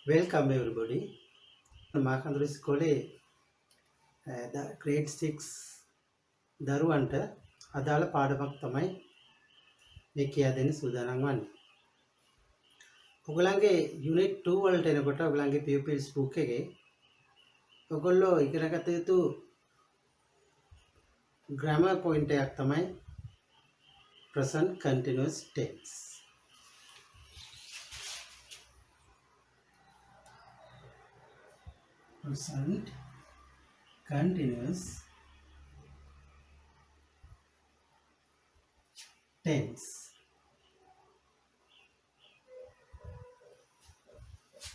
Welcome everybody. මාකන්දුර ඉස්කෝලේ grade 6 දරුවන්ට අදාළ පාඩමක් තමයි මේ කියා දෙන්න සූදානම් වන්නේ. ඔයගලගේ unit 2 වලට එනකොට ඔයගලගේ pupils book එකේ ඔයගොල්ලෝ ඉගෙනගත යුතු grammar point එකක් තමයි present continuous tense. Present continuous tense.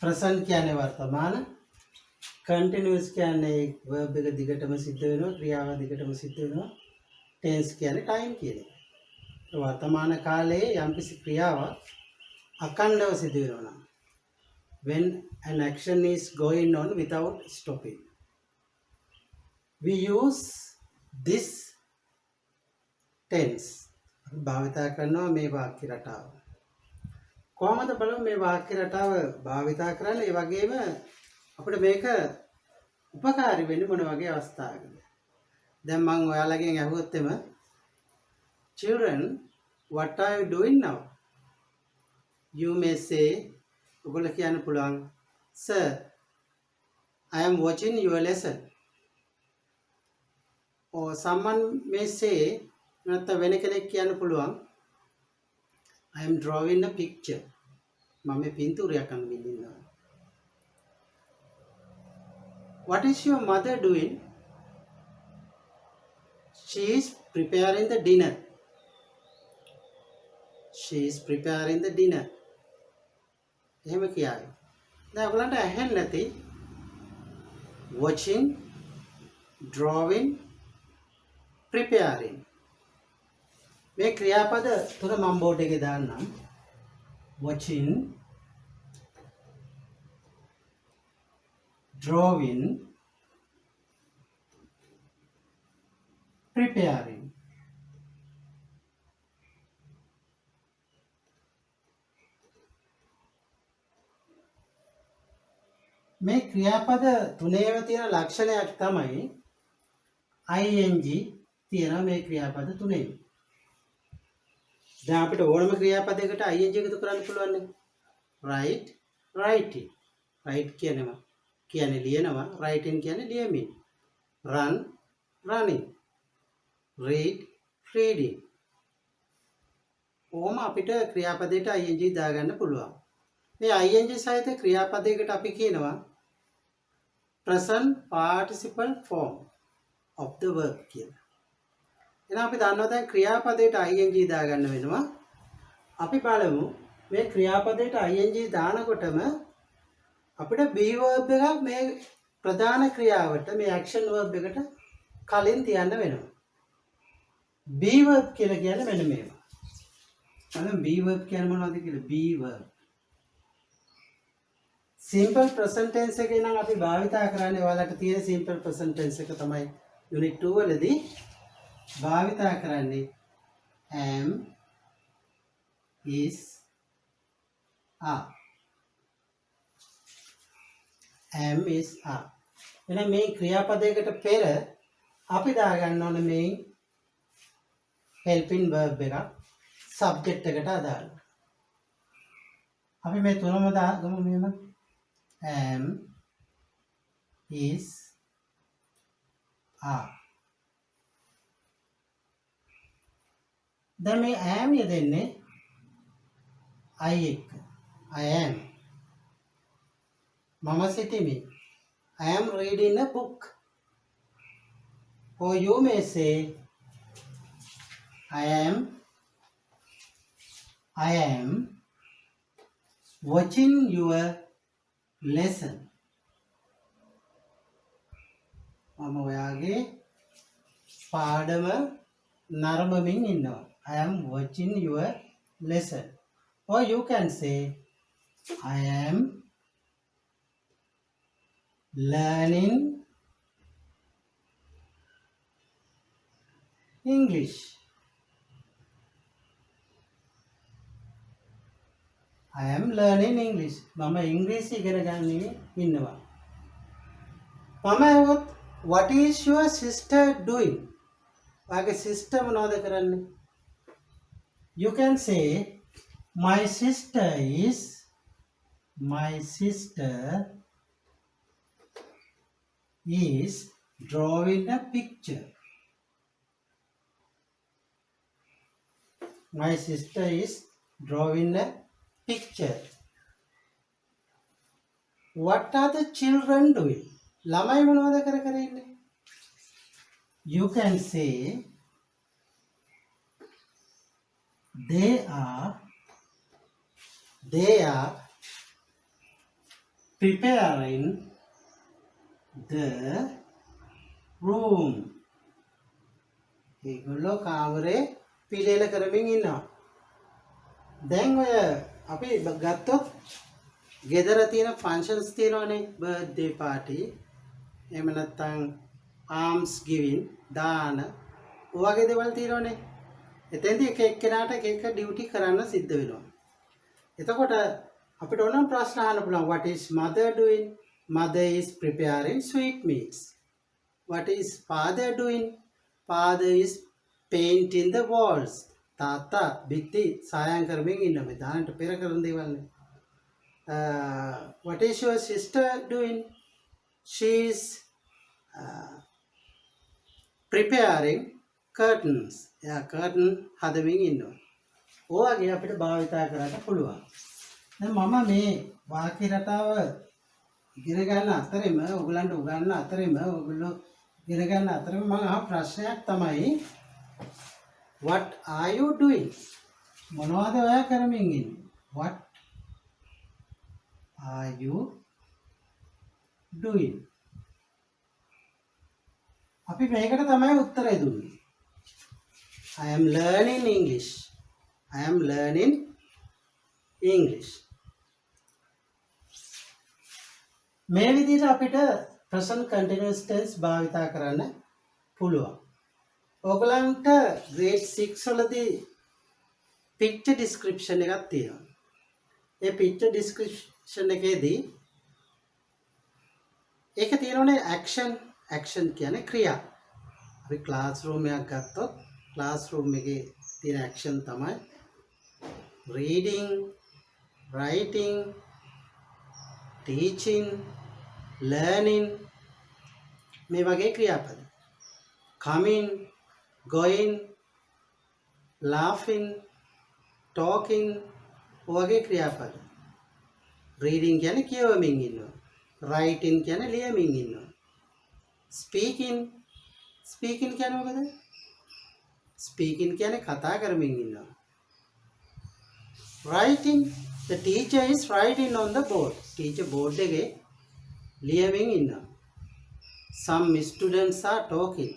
present කියන්නේ වර්තමාන, continuous කියන්නේ verb එක දිගටම සිද්ධ වෙනවා, ක්‍රියාව දිගටම සිද්ධ වෙනවා. tense කියන්නේ time කියන එක. වර්තමාන කාලයේ යම්කිසි ක්‍රියාවක් අඛණ්ඩව සිදු වෙනවා නම් when an action is going on without stopping, we use this tense. භාවිතා කරනවා මේ වාක්‍ය රටාව. කොහොමද බලමු මේ වාක්‍ය රටාව භාවිතා කරන්නේ? ඒ වගේම අපිට මේක උපකාරී වෙන්නේ මොන වගේ අවස්ථාවකද? දැන් මම ඔයාලගෙන් අහුවොත් එම children, what are you doing now? You may say, ඔයගොල්ලෝ කියන්න පුළුවන්, sir, I am watching your lesson. Or someone may say, නැත්නම් වෙන කෙනෙක් කියන්න පුළුවන්, I am drawing a picture. මම මේ පින්තූරයක් අඳිනවා. What is your mother doing? She is preparing the dinner. She is preparing the dinner. එහෙම කියයි. දැන් ඔයගලන්ට ඇහෙන්නේ නැති watching, drawing, preparing. මේ ක්‍රියාපද තුන මම බෝඩ් එකේ දාන්නම්. watching, drawing, preparing. මේ ක්‍රියාපද තුනේම තියෙන ලක්ෂණයක් තමයි ing තියෙන මේ ක්‍රියාපද තුනේ. දැන් අපිට ඕනම ක්‍රියාපදයකට ing එකතු කරන්න පුළුවන් නේ. write, writing. write කියන්නේ ලියනවා, writing කියන්නේ ලියමින්. run, running. read, reading. ඕම අපිට ක්‍රියාපදයට ing දාගන්න පුළුවන්. මේ ing සහිත ක්‍රියාපදයකට අපි කියනවා present participle form of the verb කියලා. එහෙනම් අපි දන්නවා දැන් ක්‍රියාපදයට ing දාගන්න වෙනවා. අපි බලමු මේ ක්‍රියාපදයට ing දානකොටම අපිට be verb එකක් මේ ප්‍රධාන ක්‍රියාවට මේ action verb එකට කලින් තියන්න වෙනවා. be verb කියලා කියන්නේ මෙන්න මේවා. අද be verb කියන්නේ මොනවද කියලා? be verb. simple present tense එකේ නම් අපි භාවිතා කරන්නේ ඔයාලට තියෙන simple present tense එක තමයි unit 2 වලදී භාවිතා කරන්නේ am, is, are. am, is, are. එහෙනම් මේ ක්‍රියාපදයකට පෙර අපි දාගන්න ඕනේ මේ helping verb එක subject එකට අදාළව. අපි මේ තුනම දාගමු මෙහෙම. am, is, are. දැන් මේ am යෙදෙන්නේ I එක්ක. I am. මම සිටිමි. I am reading a book. Or you may say, I am watching your lesson. මම ඔයාගේ පාඩම නරඹමින් ඉන්නවා. I am watching your lesson. Or you can say, I am learning English. I am learning English. මම ඉංග්‍රීසි ඉගෙන ගන්න ඉන්නවා. මම ඇහුවොත් what is your sister doing? ඔයාගේ sister මොනවද කරන්නේ? You can say my sister is drawing a picture. My sister is drawing a picture. What are the children doing? ළමයි මොනවද කර කර ඉන්නේ? You can say they are preparing the room. ඒගොල්ලෝ කාමරේ පිළියෙල කරමින් ඉන්නවා. දැන් ඔය අපි ගත්තොත් ගෙදර තියෙන ෆන්ක්ෂන්ස් තියෙනවනේ, බර්ත්ඩේ පාටි, එහෙම නැත්නම් ආම්ස් ගිවින්, දාන, ඔය වගේ දේවල් තියෙනවනේ. එතෙන්දී එක එක්කෙනාට එක එක ඩියුටි කරන්න සිද්ධ වෙනවා. එතකොට අපිට ඕනම ප්‍රශ්න අහන්න පුළුවන්. What is mother doing? Mother is preparing sweetmeats. What is father doing? Father is painting the walls. තාත්තා බිත්ති සායම් කරමින් ඉන්නවා. මේ දානට පෙර කරන දේවල් නේ. What is your sister doing? She is preparing curtains. curtain හදමින් ඉන්නවා. ඔයගේ අපිට භාවිතා කරන්න පුළුවන්. දැන් මම මේ වාක්‍ය රටාව ඉගෙන ගන්න අතරෙම ඔයගලන්ට උගන්වන අතරෙම ඔයගොල්ලෝ ඉගෙන ගන්න අතරෙම මම අහ ප්‍රශ්නයක් තමයි what are you doing? මොනවද ඔයා කරමින් ඉන්නේ? What are you doing? අපි මේකට තමයි උත්තරය දුන්නේ. I am learning English. I am learning English. මේ විදිහට අපිට present continuous tense භාවිතා කරන්න පුළුවන්. ඔයගලන්ට grade 6 වලදී picture description එකක් තියෙනවා. ඒ picture description එකේදී ඒක තියෙනනේ action කියන්නේ ක්‍රියා. අපි classroom එකක් ගත්තොත් classroom එකේ තියෙන action තමයි reading, writing, teaching, learning, මේ වගේ ක්‍රියාපද. coming, going, laughing, talking, වගේ ක්‍රියාපද. reading කියන්නේ කියවමින් ඉන්නවා. writing කියන්නේ ලියමින් ඉන්නවා. speaking කියන්නේ මොකද? speaking කියන්නේ කතා කරමින් ඉන්නවා. writing, the teacher is writing on the board. teacher board එකේ ලියමින් ඉන්නවා. some students are talking.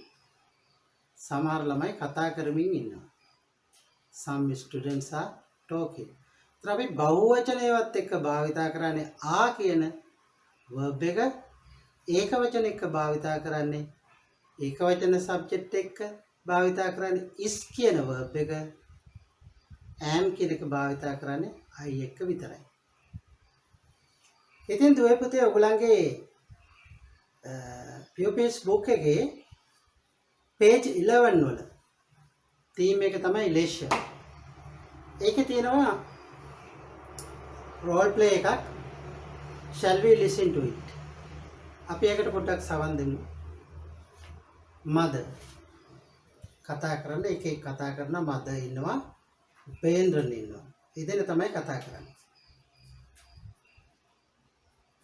සමහර ළමයි කතා කරමින් ඉන්නවා. some students are talking. ඒතර අපි බහුවචනයවත් එක්ක භාවිතා කරන්නේ ආ කියන verb එක, ඒකවචන එක්ක භාවිතා කරන්නේ ඒකවචන subject එක්ක භාවිතා කරන්නේ is කියන verb එක, am කියන එක භාවිතා කරන්නේ I එක්ක විතරයි. ඉතින් දුවේ පුතේ ඔයගලන්ගේ POPS book එකේ page 11 වල theme එක තමයි leisure. ඒකේ තියෙනවා role play එකක්. Shall we listen to it? අපි ඒකට පොඩ්ඩක් සවන් දෙමු. mother කතා කරන්න එකෙක් කතා කරන mother ඉන්නවා, උපේන්ද්‍රන් ඉන්නවා. මේ දෙන්න තමයි කතා කරන්නේ.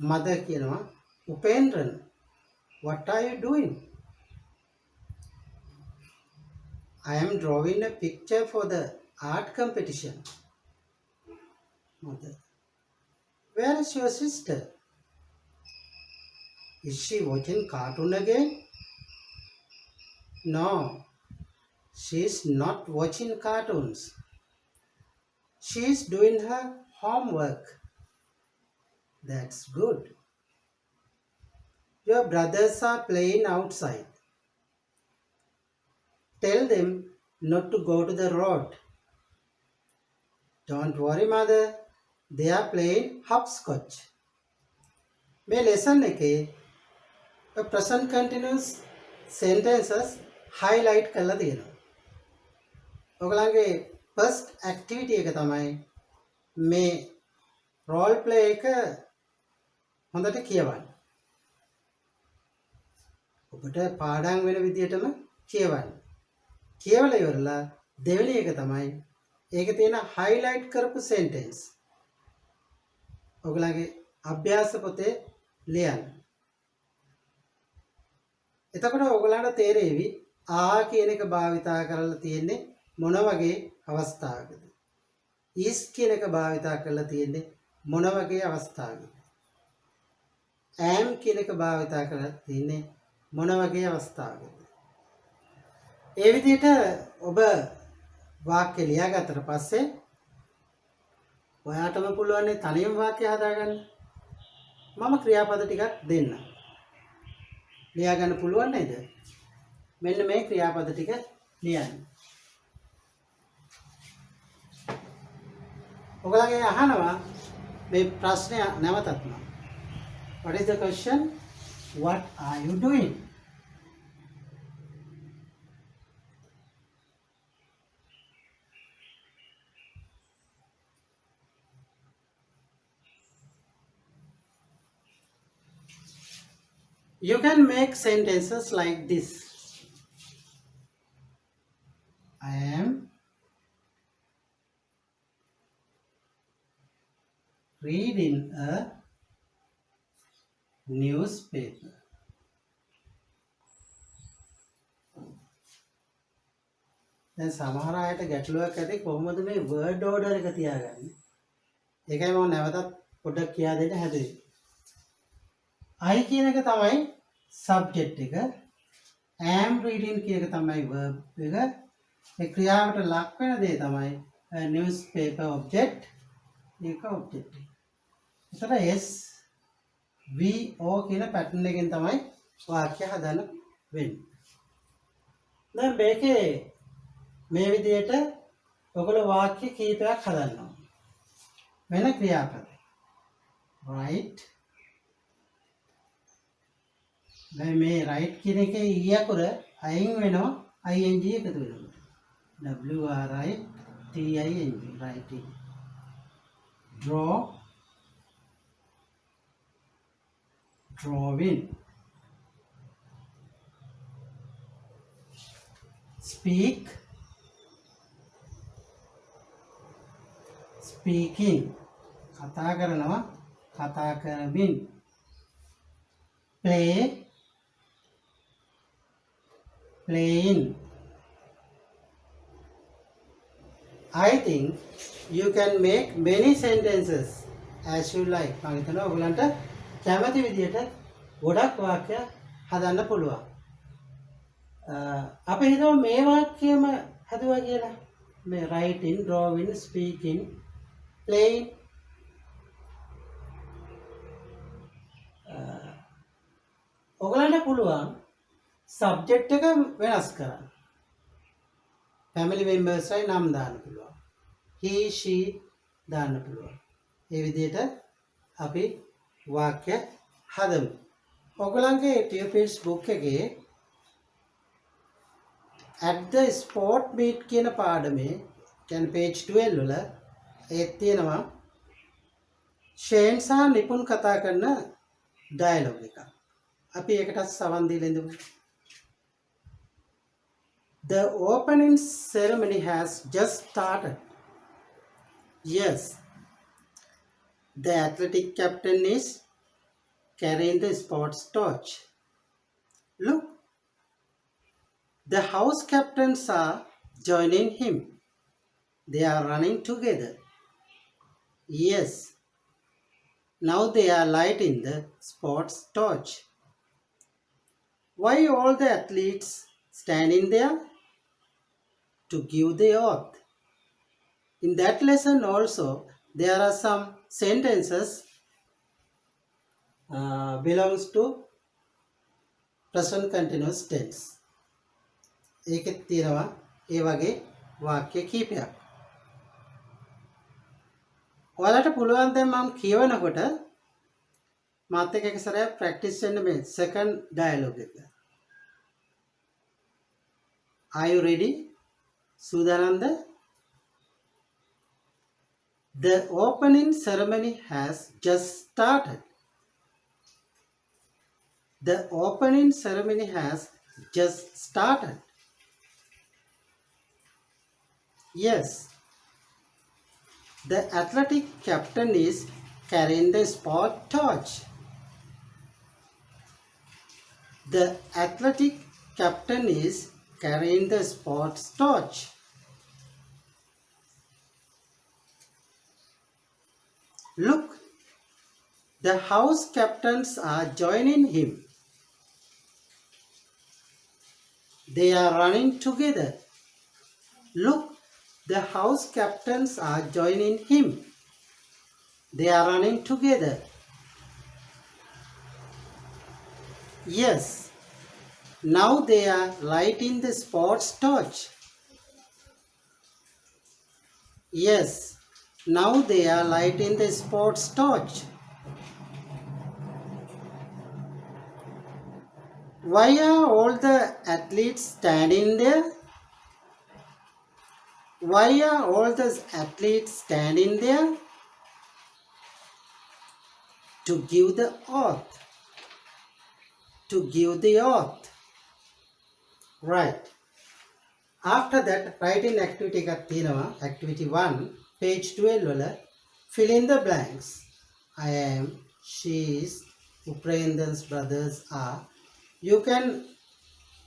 mother කියනවා උපේන්ද්‍රන්, what are you doing? I am drawing a picture for the art competition. Mother, where is your sister? Is she watching cartoon again? No, she is not watching cartoons. She is doing her homework. That's good. Your brothers are playing outside. Tell them not to go to the road. Don't worry, mother. they are playing hopscotch. මේ lesson එකේ present continuous sentences highlight කරලා තියෙනවා. ඔයගලගේ first activity එක තමයි මේ role play එක හොඳට කියවන්න. ඔබට පාඩම් වෙන විදිහටම කියවන්න. කියවලා ඉවරලා දෙවෙනි එක තමයි ඒකේ තියෙන highlight කරපු sentence. ඔයගලගේ අභ්‍යාස පොතේ ලියන්න. එතකොට ඔයගලන්ට තේරෙවි ආ කියන එක භාවිතා කරලා තියෙන්නේ මොන වගේ අවස්ථාවකද? is කියන එක භාවිතා කරලා තියෙන්නේ මොන වගේ අවස්ථාවකද? am කියන එක භාවිතා කරලා තියෙන්නේ මොන වගේ අවස්ථාවකද? ඒ විදිහට ඔබ වාක්‍ය ලියාගත්තට පස්සේ ඔයාටම පුළුවන් තනියම වාක්‍ය හදාගන්න. මම ක්‍රියාපද ටිකක් දෙන්නම්. ලියා ගන්න පුළුවන් නේද? මෙන්න මේ ක්‍රියාපද ටික ලියන්න. ඔයගලගේ අහනවා මේ ප්‍රශ්නය නැවතත්. What is the question? What are you doing? You can make sentences like this. I am reading a newspaper. දැන් සමහර අයට ගැටලුවක් ඇති කොහොමද මේ word order එක තියාගන්නේ? ඒකයි මම නැවතත් පොඩ්ඩක් කියා දෙන්න හැදුවේ. I කියන එක තමයි subject එක. am reading කියන එක තමයි verb එක. මේ ක්‍රියාවට ලක් වෙන දේ තමයි newspaper object. ඒක object එක. එතන S V O කියන pattern එකෙන් තමයි වාක්‍ය හදන්න වෙන්නේ. දැන් මේකේ මේ විදිහට ඔයගොල්ලෝ වාක්‍ය කීපයක් හදන්නවා. වෙන ක්‍රියාපද. right. දැන් මේ right කියන එකේ e අකුර අයින් වෙනවා ing එකතු වෙනවා. W R I T I N G writing. Draw, drawing. Speak, speaking. කතා කරනවා කතා කරමින්. Play, playing. I think you can make many sentences as you like. මම හිතනවා ඔයගලන්ට කැමති විදිහට ගොඩක් වාක්‍ය හදන්න පුළුවන්. අපි හිතමු මේ වාක්‍යයම හදුවා කියලා. මේ writing, drawing, speaking, playing. ඔයගලන්ට පුළුවන් subject එක වෙනස් කරන්න. family members යි නම් දාන්න පුළුවන්. he she දාන්න පුළුවන්. ඒ විදිහට අපි වාක්‍ය හදමු. ඔයගලන්ගේ pupils book එකේ at the sport meet කියන පාඩමේ කියන්නේ page 12 වල ඒත් තියෙනවා ෂේන් සහ නිපුන් කතා කරන dialogue එක. අපි ඒකට සවන් දීලා ඉඳමු. The opening ceremony has just started. Yes, the athletic captain is carrying the sports torch. Look, the house captains are joining him. They are running together. Yes, now they are lighting the sports torch. Why all the athletes standing there? To give the oath. In that lesson also, there are some sentences belongs to present continuous tense. ඒකෙත් තියෙනවා ඒ වගේ වාක්‍ය කීපයක්. ඔයාලට පුළුවන් දැන් මම කියවනකොට මාත් එක්ක එක සැරයක් ප්‍රැක්ටිස් වෙන්න මේ සෙකන්ඩ් ඩයලොග් එක. Are you ready? සූදානම්ද? The opening ceremony has just started. The opening ceremony has just started. Yes. The athletic captain is carrying the sport torch. The athletic captain is carrying the sports torch. Look, the house captains are joining him. They are running together. Look, the house captains are joining him. They are running together. Yes, now they are lighting the sports torch. Yes, now they are lighting the sports torch. Why are all the athletes standing there? Why are all the athletes standing there? To give the oath. To give the oath. Right. After that, writing activity එකක් තියෙනවා. Activity 1, page 12 වල fill in the blanks. I am, she is, Uprendan's brothers are. You can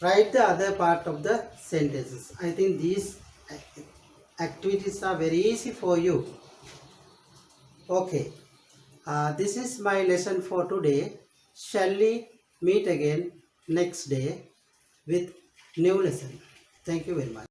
write the other part of the sentences. I think these activities are very easy for you. Okay. This is my lesson for today. Shall we meet again next day with new lesson? Thank you very much.